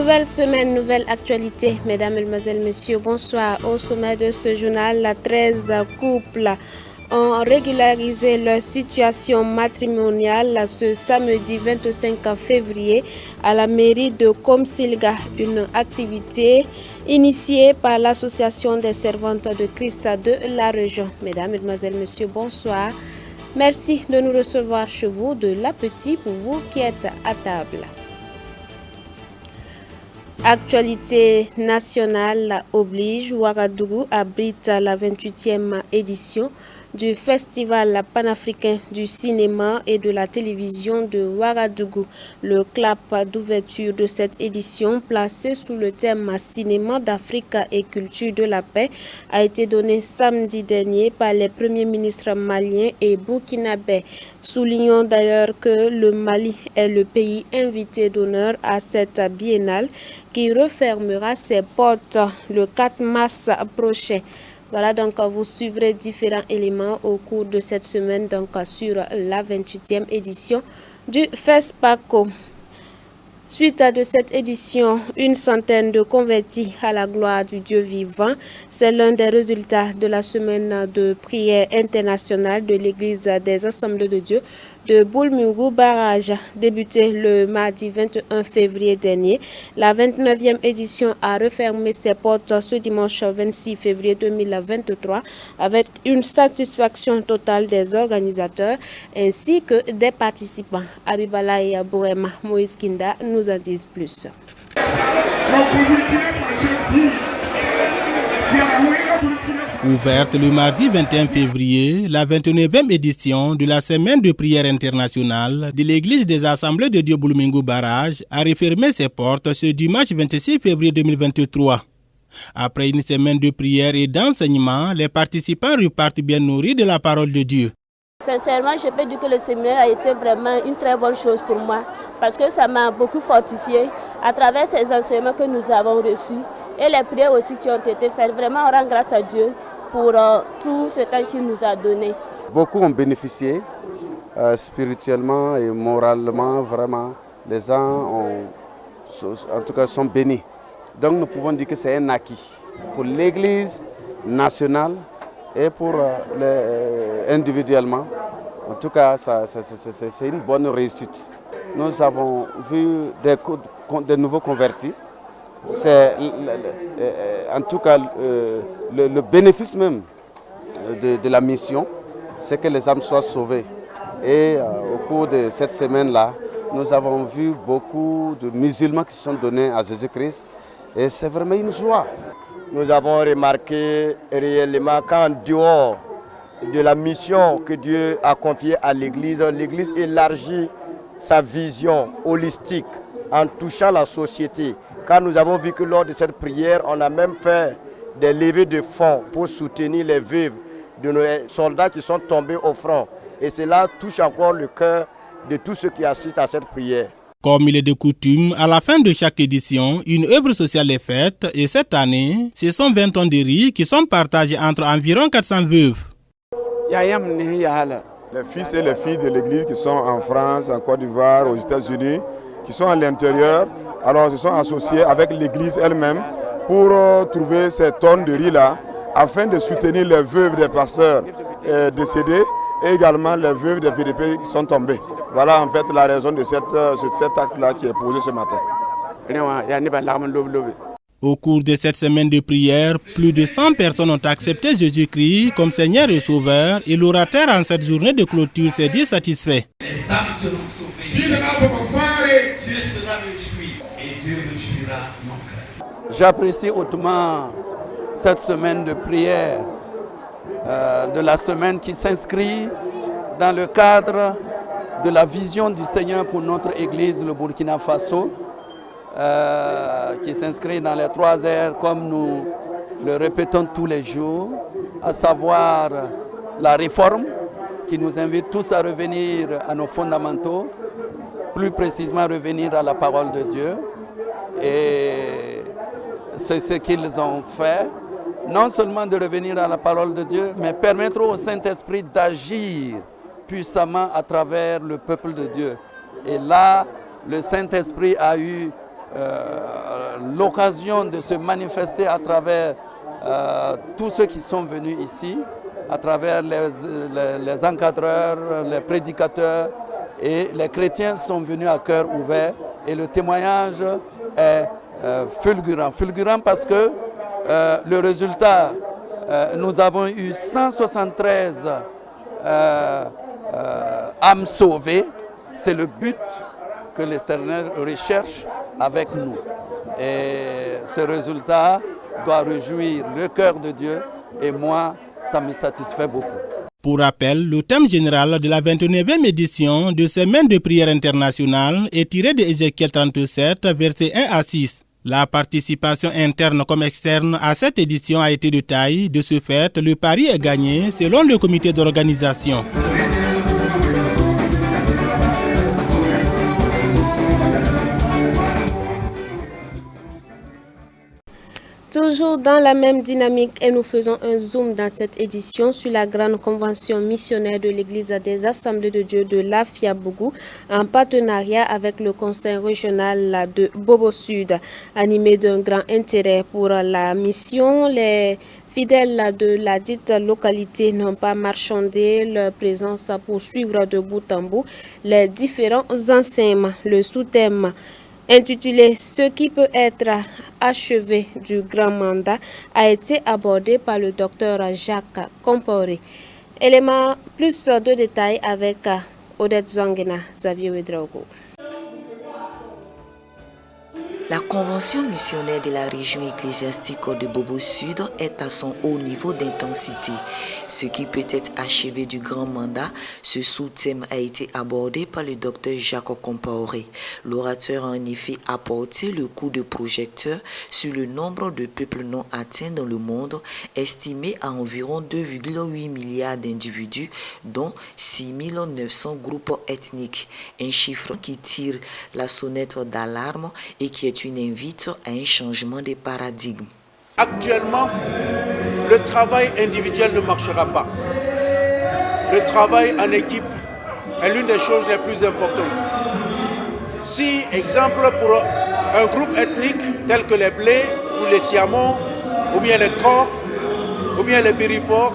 Nouvelle semaine, nouvelle actualité. Mesdames, Mesdemoiselles, Messieurs, bonsoir. Au sommet de ce journal, 13 couples ont régularisé leur situation matrimoniale ce samedi 25 février à la mairie de Komsilga, une activité initiée par l'association des servantes de Christ de la région. Mesdames, Mesdemoiselles, Messieurs, bonsoir. Merci de nous recevoir chez vous, de l'appétit pour vous qui êtes à table. Actualité nationale oblige, Ouagadougou abrite la 28e édition du Festival panafricain du cinéma et de la télévision de Ouagadougou. Le clap d'ouverture de cette édition, placé sous le thème Cinéma d'Afrique et culture de la paix, a été donné samedi dernier par les premiers ministres maliens et burkinabés. Soulignons d'ailleurs que le Mali est le pays invité d'honneur à cette biennale qui refermera ses portes le 4 mars prochain. Voilà, donc vous suivrez différents éléments au cours de cette semaine donc sur la 28e édition du FESPACO. Suite de cette édition, une centaine de convertis à la gloire du Dieu vivant. C'est l'un des résultats de la semaine de prière internationale de l'Église des Assemblées de Dieu de Boulmougou Barrage, débutée le mardi 21 février dernier. La 29e édition a refermé ses portes ce dimanche 26 février 2023 avec une satisfaction totale des organisateurs ainsi que des participants. Abibalaï Bourema, Moïse Kinda nous en disent plus. Ouverte le mardi 21 février, la 29e édition de la semaine de prière internationale de l'Église des Assemblées de Dieu Boulmougou Barrage a refermé ses portes ce dimanche 26 février 2023. Après une semaine de prière et d'enseignement, les participants repartent bien nourris de la parole de Dieu. Sincèrement, je peux dire que le séminaire a été vraiment une très bonne chose pour moi parce que ça m'a beaucoup fortifié à travers ces enseignements que nous avons reçus et les prières aussi qui ont été faites. Vraiment, on rend grâce à Dieu pour tout ce temps qu'il nous a donné. Beaucoup ont bénéficié spirituellement et moralement, vraiment. Les gens en tout cas sont bénis. Donc nous pouvons dire que c'est un acquis pour l'Église nationale et pour individuellement. En tout cas, c'est une bonne réussite. Nous avons vu des nouveaux convertis. C'est en tout cas le bénéfice même de la mission, c'est que les âmes soient sauvées. Et au cours de cette semaine-là, nous avons vu beaucoup de musulmans qui se sont donnés à Jésus-Christ. Et c'est vraiment une joie. Nous avons remarqué réellement qu'en dehors de la mission que Dieu a confiée à l'Église, l'Église élargit sa vision holistique en touchant la société. Quand nous avons vu que lors de cette prière, on a même fait des levées de fonds pour soutenir les veuves de nos soldats qui sont tombés au front. Et cela touche encore le cœur de tous ceux qui assistent à cette prière. Comme il est de coutume, à la fin de chaque édition, une œuvre sociale est faite et cette année, ce sont 20 tonnes de riz qui sont partagés entre environ 400 veuves. Les fils et les filles de l'église qui sont en France, en Côte d'Ivoire, aux États-Unis, qui sont à l'intérieur, alors se sont associés avec l'église elle-même pour trouver ces tonnes de riz-là afin de soutenir les veuves des pasteurs décédés et également les veuves des VDP qui sont tombés. Voilà en fait la raison de cet acte-là qui est posé ce matin. Au cours de cette semaine de prière, plus de 100 personnes ont accepté Jésus-Christ comme Seigneur et Sauveur et l'orateur en cette journée de clôture s'est dit satisfait. Les âmes seront sauvées, Dieu sera réjoui et Dieu réjouira nos cœurs. J'apprécie hautement cette semaine de prière, de la semaine qui s'inscrit dans le cadre de la vision du Seigneur pour notre Église, le Burkina Faso, qui s'inscrit dans les 3 R comme nous le répétons tous les jours, à savoir la réforme qui nous invite tous à revenir à nos fondamentaux, plus précisément revenir à la parole de Dieu. Et c'est ce qu'ils ont fait, non seulement de revenir à la parole de Dieu, mais permettre au Saint-Esprit d'agir puissamment à travers le peuple de Dieu. Et là, le Saint-Esprit a eu l'occasion de se manifester à travers tous ceux qui sont venus ici, à travers les encadreurs, les prédicateurs, et les chrétiens sont venus à cœur ouvert et le témoignage est fulgurant. Fulgurant parce que le résultat, nous avons eu 173 âmes sauvées. C'est le but que l'Éternel recherche avec nous. Et ce résultat doit réjouir le cœur de Dieu et moi, ça me satisfait beaucoup. Pour rappel, le thème général de la 29e édition de Semaine de prière internationale est tiré de Ézéchiel 37, versets 1 à 6. La participation interne comme externe à cette édition a été de taille. De ce fait, le pari est gagné selon le comité d'organisation. Toujours dans la même dynamique et nous faisons un zoom dans cette édition sur la grande convention missionnaire de l'Église des Assemblées de Dieu de Lafia-Bougou en partenariat avec le conseil régional de Bobo Sud. Animé d'un grand intérêt pour la mission, les fidèles de la dite localité n'ont pas marchandé leur présence pour suivre de bout en bout les différents enseignements. Le sous-thème intitulé « Ce qui peut être achevé du grand mandat » a été abordé par le docteur Jacques Compaoré. Élément plus de détails avec Odette Zongena, Xavier Ouedraogo. La convention missionnaire de la région ecclésiastique de Bobo Sud est à son haut niveau d'intensité. Ce qui peut être achevé du grand mandat, ce sous-thème a été abordé par le docteur Jacques Compaoré. L'orateur a en effet apporté le coup de projecteur sur le nombre de peuples non atteints dans le monde, estimé à environ 2,8 milliards d'individus, dont 6 900 groupes ethniques. Un chiffre qui tire la sonnette d'alarme et qui est une invite à un changement de paradigme. Actuellement, le travail individuel ne marchera pas. Le travail en équipe est l'une des choses les plus importantes. Si, exemple, pour un groupe ethnique tel que les Blés ou les Siamons, ou bien les Kor, ou bien les Birifor,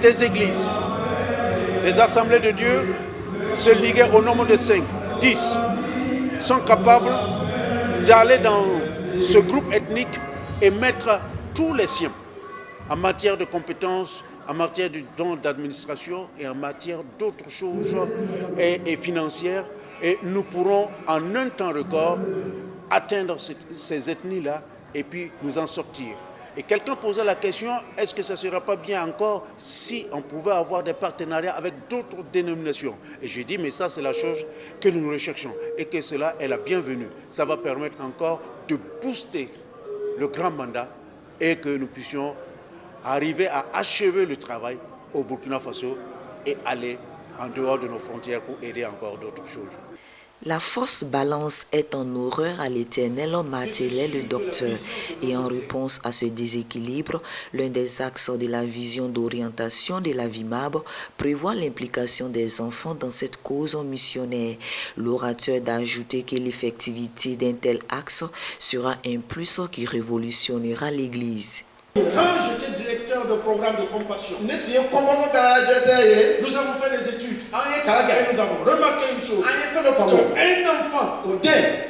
des églises, des assemblées de Dieu se liguer au nombre de 5, 10, sont capables d'aller dans ce groupe ethnique et mettre tous les siens en matière de compétences, en matière de dons d'administration et en matière d'autres choses et financières. Et nous pourrons en un temps record atteindre ces ethnies-là et puis nous en sortir. Et quelqu'un posait la question, est-ce que ça ne sera pas bien encore si on pouvait avoir des partenariats avec d'autres dénominations? Et je dis, mais ça c'est la chose que nous recherchons et que cela est la bienvenue. Ça va permettre encore de booster le grand mandat et que nous puissions arriver à achever le travail au Burkina Faso et aller en dehors de nos frontières pour aider encore d'autres choses. La force balance est en horreur à l'Éternel, martelait le docteur. Et en réponse à ce déséquilibre, l'un des axes de la vision d'orientation de la VIMAB prévoit l'implication des enfants dans cette cause missionnaire. L'orateur d'ajouter que l'effectivité d'un tel axe sera un plus qui révolutionnera l'Église. Quand j'étais directeur de programme de compassion, nous avons fait des études et nous avons remarqué une chose, qu'un enfant,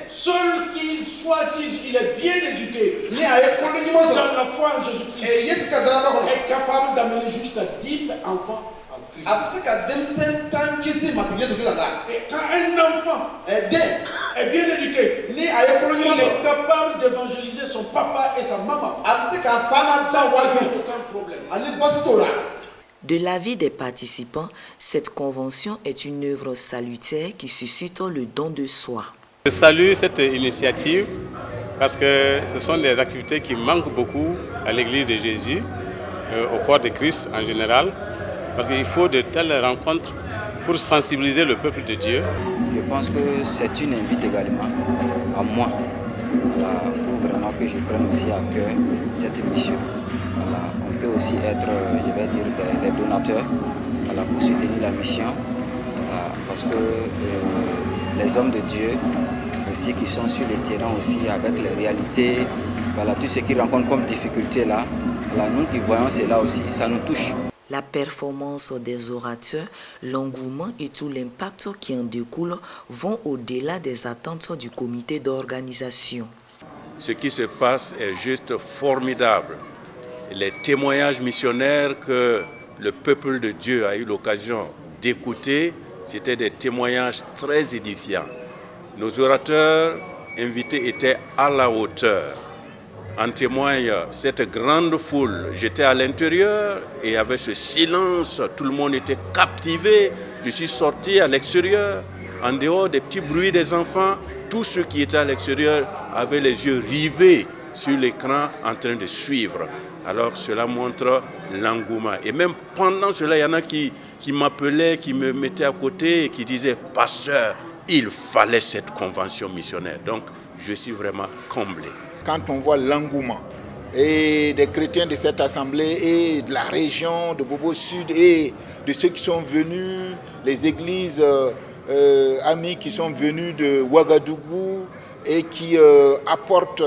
seul qu'il soit, s'il est bien éduqué dans la foi en Jésus-Christ, est capable d'amener jusqu'à 10 enfants. Et quand un enfant est bien éduqué, il est capable d'évangéliser son papa et sa maman sans avoir aucun problème. De l'avis des participants, cette convention est une œuvre salutaire qui suscite le don de soi. Je salue cette initiative parce que ce sont des activités qui manquent beaucoup à l'Église de Jésus, au corps de Christ en général, parce qu'il faut de telles rencontres pour sensibiliser le peuple de Dieu. Je pense que c'est une invite également à moi, pour vraiment que je prenne aussi à cœur cette mission. On peut aussi être, je vais dire, des donateurs pour soutenir la mission, parce que les hommes de Dieu aussi qui sont sur le terrain aussi avec les réalités, voilà, tout ce qu'ils rencontrent comme difficulté là. Voilà, nous qui voyons cela aussi, ça nous touche. La performance des orateurs, l'engouement et tout l'impact qui en découle vont au-delà des attentes du comité d'organisation. Ce qui se passe est juste formidable. Les témoignages missionnaires que le peuple de Dieu a eu l'occasion d'écouter, c'était des témoignages très édifiants. Nos orateurs invités étaient à la hauteur. En témoigne cette grande foule. J'étais à l'intérieur et avec ce silence, tout le monde était captivé. Je suis sorti à l'extérieur, en dehors des petits bruits des enfants. Tous ceux qui étaient à l'extérieur avaient les yeux rivés sur l'écran en train de suivre. Alors cela montre l'engouement. Et même pendant cela, il y en a qui m'appelaient, qui me mettaient à côté et qui disaient « Pasteur, il fallait cette convention missionnaire ». Donc je suis vraiment comblé. Quand on voit l'engouement et des chrétiens de cette assemblée et de la région de Bobo Sud et de ceux qui sont venus, les églises amies qui sont venues de Ouagadougou et qui apportent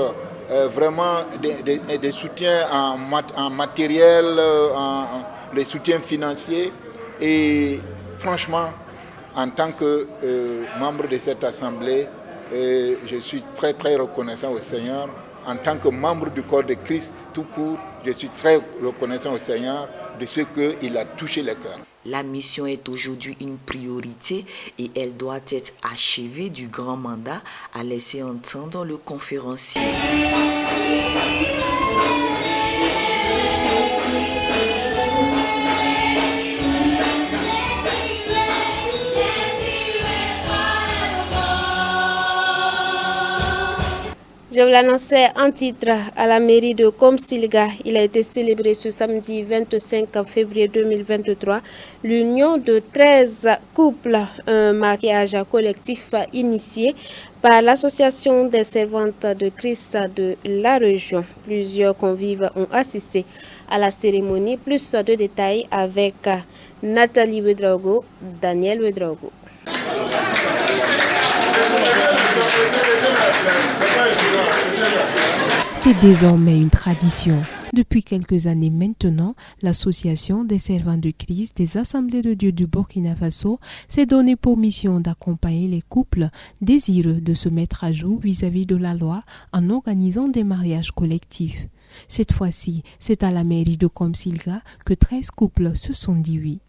vraiment des soutiens en matériel, des soutiens financiers. Et franchement, en tant que membre de cette assemblée, je suis très très reconnaissant au Seigneur. En tant que membre du corps de Christ tout court, je suis très reconnaissant au Seigneur de ce qu'il a touché les cœurs. La mission est aujourd'hui une priorité et elle doit être achevée du grand mandat, a laissé entendre le conférencier. Je vous l'annonçais en titre à la mairie de Komsilga. Il a été célébré ce samedi 25 février 2023 l'union de 13 couples, un mariage collectif initié par l'association des servantes de Christ de la région. Plusieurs convives ont assisté à la cérémonie. Plus de détails avec Nathalie Ouedraogo, Daniel Ouedraogo. C'est désormais une tradition. Depuis quelques années maintenant, l'association des servants de Christ des Assemblées de Dieu du Burkina Faso s'est donnée pour mission d'accompagner les couples désireux de se mettre à jour vis-à-vis de la loi en organisant des mariages collectifs. Cette fois-ci, c'est à la mairie de Komsilga que 13 couples se sont dit oui.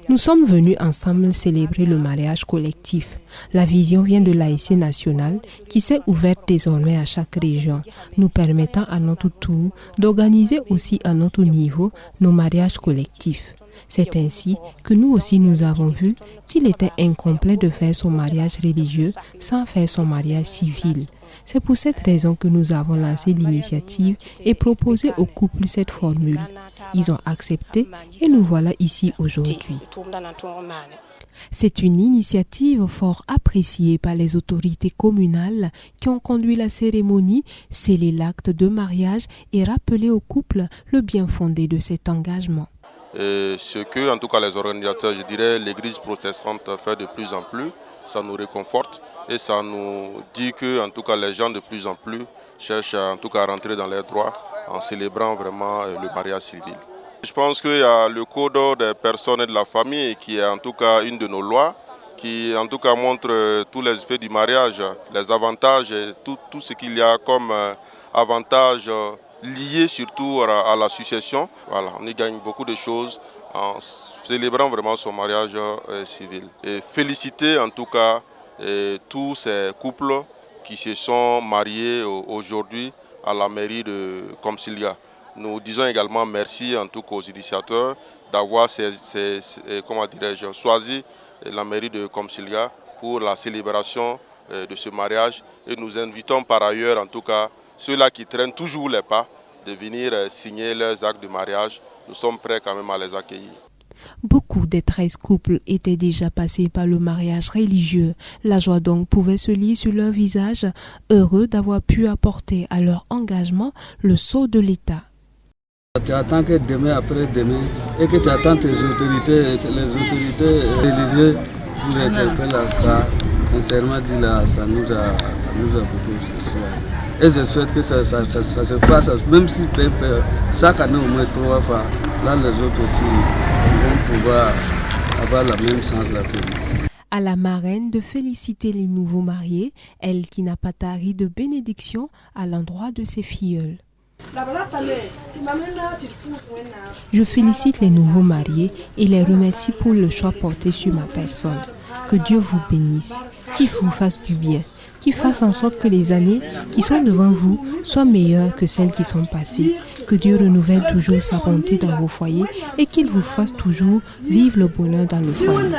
Nous sommes venus ensemble célébrer le mariage collectif. La vision vient de l'ASC national qui s'est ouverte désormais à chaque région, nous permettant à notre tour d'organiser aussi à notre niveau nos mariages collectifs. C'est ainsi que nous aussi nous avons vu qu'il était incomplet de faire son mariage religieux sans faire son mariage civil. C'est pour cette raison que nous avons lancé l'initiative et proposé aux couples cette formule. Ils ont accepté et nous voilà ici aujourd'hui. C'est une initiative fort appréciée par les autorités communales qui ont conduit la cérémonie, scellé l'acte de mariage et rappelé aux couples le bien fondé de cet engagement. Ce que, en tout cas, les organisateurs, je dirais, l'Église protestante fait de plus en plus, ça nous réconforte et ça nous dit que, en tout cas, les gens de plus en plus cherchent en tout cas à rentrer dans leurs droits en célébrant vraiment le mariage civil. Je pense qu'il y a le code des personnes et de la famille qui est en tout cas une de nos lois qui en tout cas montre tous les effets du mariage, les avantages et tout ce qu'il y a comme avantages liés surtout à la succession. Voilà, on y gagne beaucoup de choses en célébrant vraiment son mariage civil. Et féliciter en tout cas tous ces couples qui se sont mariés aujourd'hui à la mairie de Komsilga. Nous disons également merci en tout cas aux initiateurs d'avoir choisi la mairie de Komsilga pour la célébration de ce mariage. Et nous invitons par ailleurs en tout cas ceux-là qui traînent toujours les pas de venir signer leurs actes de mariage. Nous sommes prêts quand même à les accueillir. Beaucoup des 13 couples étaient déjà passés par le mariage religieux. La joie donc pouvait se lire sur leur visage, heureux d'avoir pu apporter à leur engagement le sceau de l'État. Tu attends que demain après demain et que tu attends tes autorités, les autorités religieuses pour interpeller ça. Sincèrement dit là, ça nous a beaucoup soulagé. Et je souhaite que ça se fasse, même si peut faire chaque année au moins 3 fois, là les autres aussi vont pouvoir avoir la même chance là que nous. À la marraine de féliciter les nouveaux mariés, elle qui n'a pas tari de bénédiction à l'endroit de ses filleuls. Je félicite les nouveaux mariés et les remercie pour le choix porté sur ma personne. Que Dieu vous bénisse, qu'il vous fasse du bien, qu'il fasse en sorte que les années qui sont devant vous soient meilleures que celles qui sont passées. Que Dieu renouvelle toujours sa bonté dans vos foyers et qu'il vous fasse toujours vivre le bonheur dans le foyer.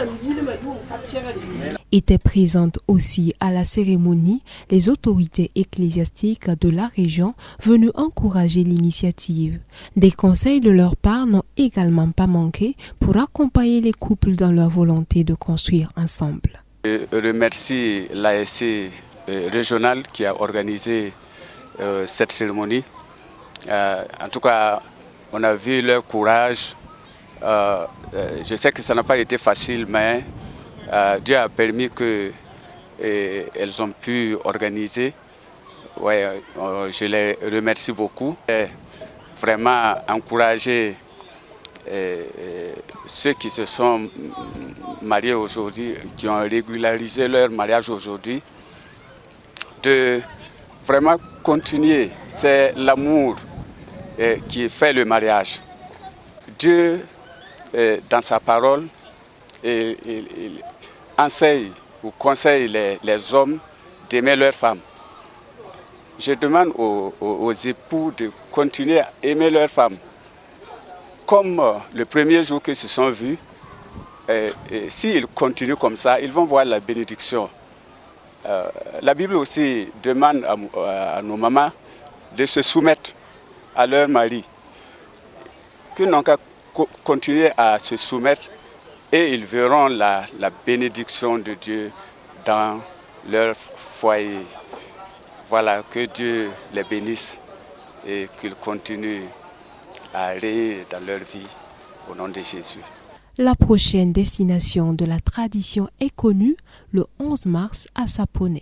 Étaient présentes aussi à la cérémonie les autorités ecclésiastiques de la région venues encourager l'initiative. Des conseils de leur part n'ont également pas manqué pour accompagner les couples dans leur volonté de construire ensemble. Je remercie l'ASC régional qui a organisé cette cérémonie. En tout cas, on a vu leur courage. Je sais que ça n'a pas été facile, mais Dieu a permis qu'elles ont pu organiser. Ouais, je les remercie beaucoup. Et vraiment encourager ceux qui se sont mariés aujourd'hui, qui ont régularisé leur mariage aujourd'hui, de vraiment continuer. C'est l'amour qui fait le mariage. Dieu, dans sa parole, il enseigne ou conseille les hommes d'aimer leurs femmes. Je demande aux époux de continuer à aimer leurs femmes. Comme le premier jour qu'ils se sont vus, s'ils continuent comme ça, ils vont voir la bénédiction. La Bible aussi demande à nos mamans de se soumettre à leur mari. Qu'ils n'ont qu'à continuer à se soumettre et ils verront la bénédiction de Dieu dans leur foyer. Voilà, que Dieu les bénisse et qu'ils continuent à régner dans leur vie au nom de Jésus. La prochaine destination de la tradition est connue le 11 mars à Sapone.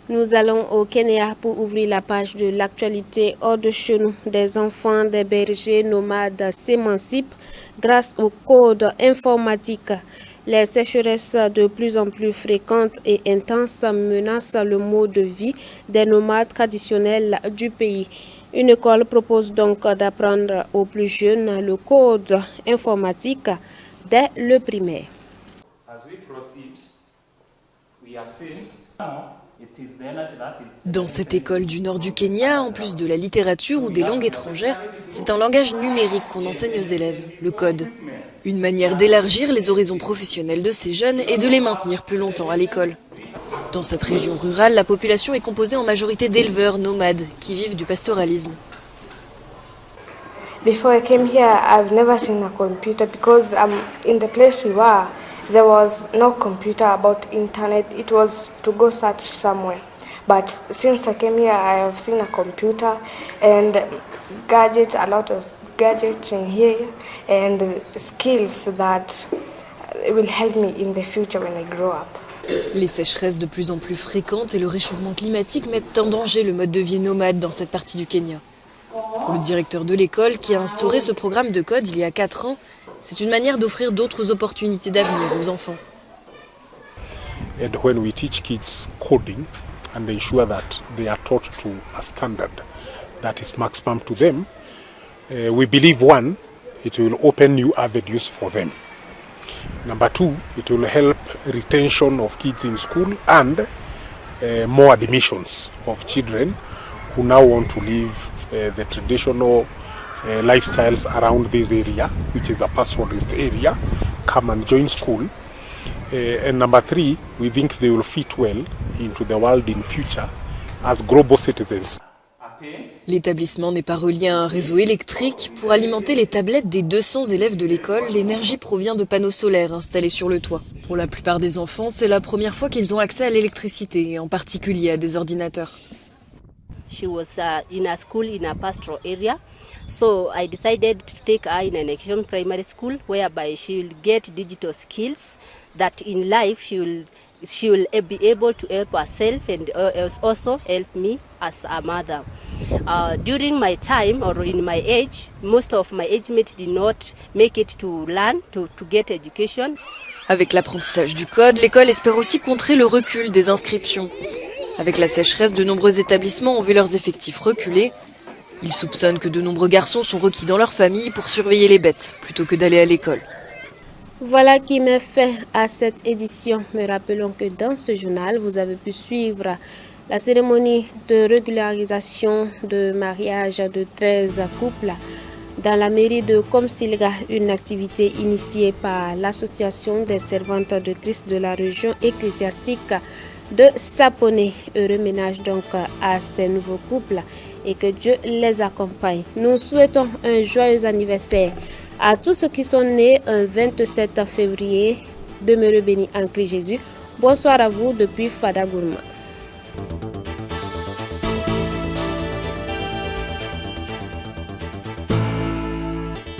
Nous allons au Kenya pour ouvrir la page de l'actualité hors de chez nous. Des enfants des bergers nomades s'émancipent grâce au code informatique. Les sécheresses de plus en plus fréquentes et intenses menacent le mode de vie des nomades traditionnels du pays. Une école propose donc d'apprendre aux plus jeunes le code informatique dès le primaire. Dans cette école du nord du Kenya, en plus de la littérature ou des langues étrangères, c'est un langage numérique qu'on enseigne aux élèves, le code. Une manière d'élargir les horizons professionnels de ces jeunes et de les maintenir plus longtemps à l'école. Dans cette région rurale, la population est composée en majorité d'éleveurs nomades qui vivent du pastoralisme. Before I came here, I've never seen a computer because in the place we were, there was no computer about internet. It was to go search somewhere. But since I came here, I have seen a computer and gadgets, a lot of gadgets in here and skills that will help me in the future when I grow up. Les sécheresses de plus en plus fréquentes et le réchauffement climatique mettent en danger le mode de vie nomade dans cette partie du Kenya. Pour le directeur de l'école qui a instauré ce programme de code il y a 4 ans, c'est une manière d'offrir d'autres opportunités d'avenir aux enfants. And when we teach kids coding and ensure that they are taught to a standard that is maximum to them, we believe, one, it will open new avenues for them. Number two, it will help retention of kids in school and more admissions of children who now want to live the traditional lifestyles around this area, which is a pastoralist area, come and join school. And number three, we think they will fit well into the world in future as global citizens. L'établissement n'est pas relié à un réseau électrique. Pour alimenter les tablettes des 200 élèves de l'école, l'énergie provient de panneaux solaires installés sur le toit. Pour la plupart des enfants, c'est la première fois qu'ils ont accès à l'électricité, et en particulier à des ordinateurs. She was in a school in a pastoral area, So I decided to take her in an Ekesion primary school whereby she will get digital skills that in life she will be able to help herself and also help me as a mother. During my time or in my age, most of my age mates did not make it to learn, to get education. Avec l'apprentissage du code, l'école espère aussi contrer le recul des inscriptions. Avec la sécheresse, de nombreux établissements ont vu leurs effectifs reculer. Ils soupçonnent que de nombreux garçons sont requis dans leur famille pour surveiller les bêtes, plutôt que d'aller à l'école. Voilà qui met fin à cette édition. Mais rappelons que dans ce journal, vous avez pu suivre la cérémonie de régularisation de mariage de 13 couples dans la mairie de Komsilga, une activité initiée par l'association des servantes de Christ de la région ecclésiastique de Sapone. Heureux ménage donc à ces nouveaux couples et que Dieu les accompagne. Nous souhaitons un joyeux anniversaire à tous ceux qui sont nés un 27 février. Demeurez bénis en Christ Jésus. Bonsoir à vous depuis Fada Gourma.